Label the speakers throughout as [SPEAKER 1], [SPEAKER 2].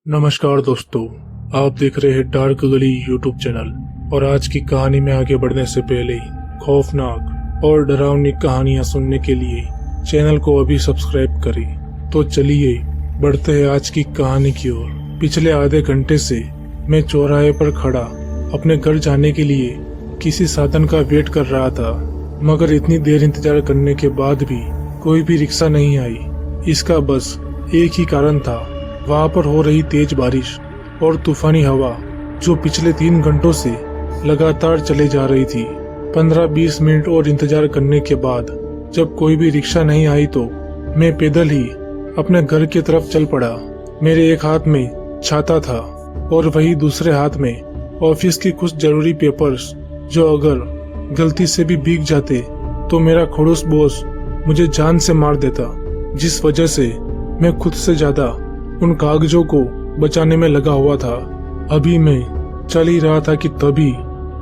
[SPEAKER 1] नमस्कार दोस्तों, आप देख रहे हैं डार्क गली यूट्यूब चैनल। और आज की कहानी में आगे बढ़ने से पहले खौफनाक और डरावनी कहानियां सुनने के लिए चैनल को अभी सब्सक्राइब करें। तो चलिए बढ़ते हैं आज की कहानी की ओर। पिछले आधे घंटे से मैं चौराहे पर खड़ा अपने घर जाने के लिए किसी साधन का वेट कर रहा था, मगर इतनी देर इंतजार करने के बाद भी कोई भी रिक्शा नहीं आई। इसका बस एक ही कारण था, वहाँ पर हो रही तेज बारिश और तूफानी हवा जो पिछले 3 घंटों से लगातार चले जा रही थी। 15-20 मिनट और इंतजार करने के बाद जब कोई भी रिक्शा नहीं आई तो मैं पैदल ही अपने घर की तरफ चल पड़ा। मेरे एक हाथ में छाता था और वही दूसरे हाथ में ऑफिस की कुछ जरूरी पेपर्स, जो अगर गलती से भी भीग जाते तो मेरा खड़ूस बॉस मुझे जान से मार देता, जिस वजह से मैं खुद से ज्यादा उन कागजों को बचाने में लगा हुआ था। अभी मैं चल ही रहा था कि तभी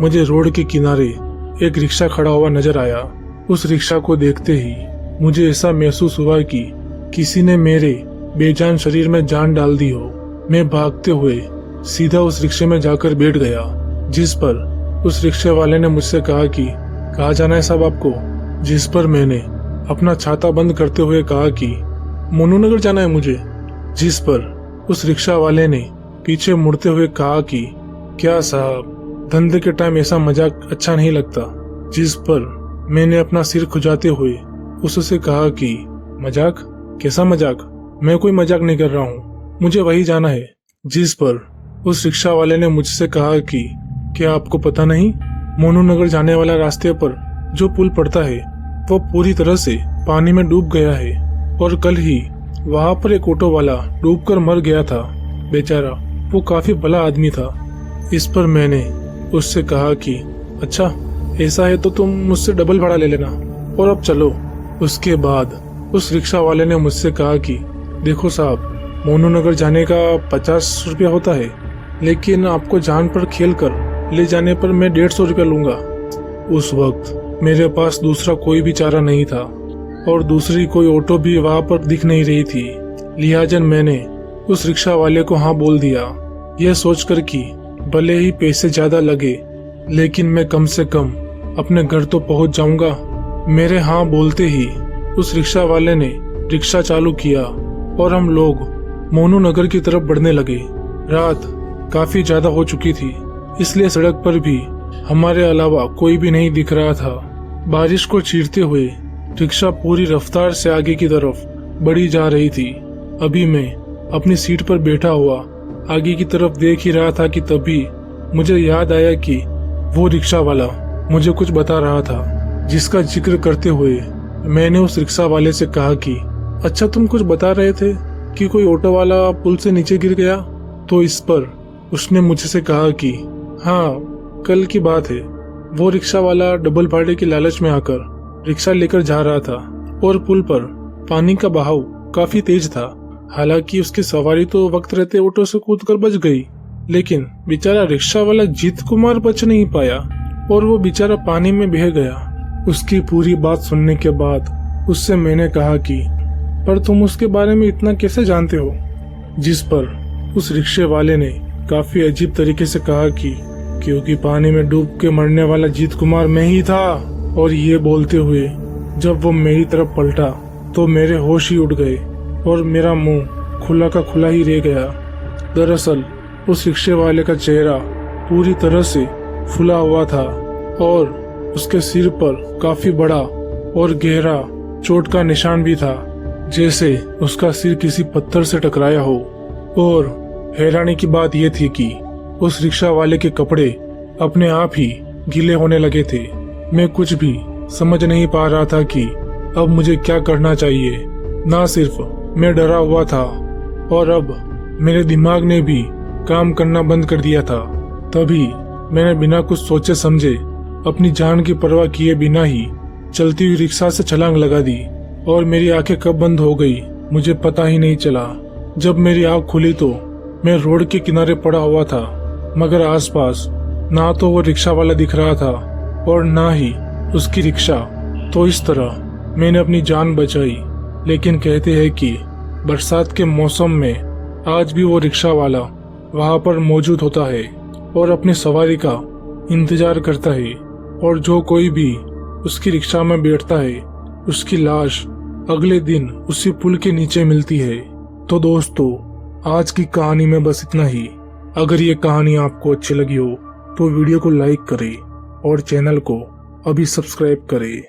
[SPEAKER 1] मुझे रोड के किनारे एक रिक्शा खड़ा हुआ नजर आया। उस रिक्शा को देखते ही मुझे ऐसा महसूस हुआ कि किसी ने मेरे बेजान शरीर में जान डाल दी हो। मैं भागते हुए सीधा उस रिक्शे में जाकर बैठ गया, जिस पर उस रिक्शे वाले ने मुझसे कहा कि कहाँ जाना है साहब आपको। जिस पर मैंने अपना छाता बंद करते हुए कहा कि मोनू नगर जाना है मुझे। जिस पर उस रिक्शा वाले ने पीछे मुड़ते हुए कहा कि क्या साहब, धंधे के टाइम ऐसा मजाक अच्छा नहीं लगता। जिस पर मैंने अपना सिर खुजाते हुए उससे कहा कि मजाक? कैसा मजाक? मैं कोई मजाक नहीं कर रहा हूँ, मुझे वही जाना है। जिस पर उस रिक्शा वाले ने मुझसे कहा कि क्या आपको पता नहीं, मोनू नगर जाने वाला रास्ते पर जो पुल पड़ता है वो पूरी तरह से पानी में डूब गया है, और कल ही वहाँ पर एक ऑटो वाला डूबकर मर गया था। बेचारा, वो काफी भला आदमी था। इस पर मैंने उससे कहा कि अच्छा ऐसा है तो तुम मुझसे डबल भाड़ा ले लेना और अब चलो। उसके बाद उस रिक्शा वाले ने मुझसे कहा कि देखो साहब, मोनू नगर जाने का 50 रुपया होता है, लेकिन आपको जान पर खेल कर ले जाने पर मैं 150 रुपया लूंगा। उस वक्त मेरे पास दूसरा कोई भी चारा नहीं था और दूसरी कोई ऑटो भी वहाँ पर दिख नहीं रही थी। लिहाजन मैंने उस रिक्शा वाले को हाँ बोल दिया, यह सोचकर कि भले ही पैसे ज्यादा लगे लेकिन मैं कम से कम अपने घर तो पहुँच जाऊंगा। मेरे हाँ बोलते ही उस रिक्शा वाले ने रिक्शा चालू किया और हम लोग मोनू नगर की तरफ बढ़ने लगे। रात काफी ज्यादा हो चुकी थी, इसलिए सड़क पर भी हमारे अलावा कोई भी नहीं दिख रहा था। बारिश को चीरते हुए रिक्शा पूरी रफ्तार से आगे की तरफ बढ़ी जा रही थी। अभी मैं अपनी सीट पर बैठा हुआ आगे की तरफ देख ही रहा था कि तभी मुझे याद आया कि वो रिक्शा वाला मुझे कुछ बता रहा था, जिसका जिक्र करते हुए मैंने उस रिक्शा वाले से कहा कि अच्छा, तुम कुछ बता रहे थे कि कोई ऑटो वाला पुल से नीचे गिर गया। तो इस पर उसने मुझसे कहा कि हाँ, कल की बात है। वो रिक्शा वाला डबल भाड़े की लालच में आकर रिक्शा लेकर जा रहा था और पुल पर पानी का बहाव काफी तेज था। हालांकि उसकी सवारी तो वक्त रहते ऑटो से कूदकर बच गई, लेकिन बेचारा रिक्शा वाला जीत कुमार बच नहीं पाया और वो बेचारा पानी में बह गया। उसकी पूरी बात सुनने के बाद उससे मैंने कहा कि पर तुम उसके बारे में इतना कैसे जानते हो। जिस पर उस रिक्शे वाले ने काफी अजीब तरीके से कहा कि क्योंकि पानी में डूब के मरने वाला जीत कुमार मैं ही था। और ये बोलते हुए जब वो मेरी तरफ पलटा तो मेरे होश ही उड़ गए और मेरा मुंह खुला का खुला ही रह गया। दरअसल उस रिक्शे वाले का चेहरा पूरी तरह से फुला हुआ था और उसके सिर पर काफी बड़ा और गहरा चोट का निशान भी था, जैसे उसका सिर किसी पत्थर से टकराया हो। और हैरानी की बात यह थी कि उस रिक्शा वाले के कपड़े अपने आप ही गीले होने लगे थे। मैं कुछ भी समझ नहीं पा रहा था कि अब मुझे क्या करना चाहिए। ना सिर्फ मैं डरा हुआ था, और अब मेरे दिमाग ने भी काम करना बंद कर दिया था। तभी मैंने बिना कुछ सोचे समझे अपनी जान की परवाह किए बिना ही चलती हुई रिक्शा से छलांग लगा दी और मेरी आंखें कब बंद हो गई मुझे पता ही नहीं चला। जब मेरी आंख खुली तो मैं रोड के किनारे पड़ा हुआ था, मगर आसपास ना तो वो रिक्शा वाला दिख रहा था और ना ही उसकी रिक्शा। तो इस तरह मैंने अपनी जान बचाई। लेकिन कहते हैं कि बरसात के मौसम में आज भी वो रिक्शा वाला वहां पर मौजूद होता है और अपनी सवारी का इंतजार करता है, और जो कोई भी उसकी रिक्शा में बैठता है उसकी लाश अगले दिन उसी पुल के नीचे मिलती है। तो दोस्तों, आज की कहानी में बस इतना ही। अगर ये कहानी आपको अच्छी लगी हो तो वीडियो को लाइक करें और चैनल को अभी सब्सक्राइब करें।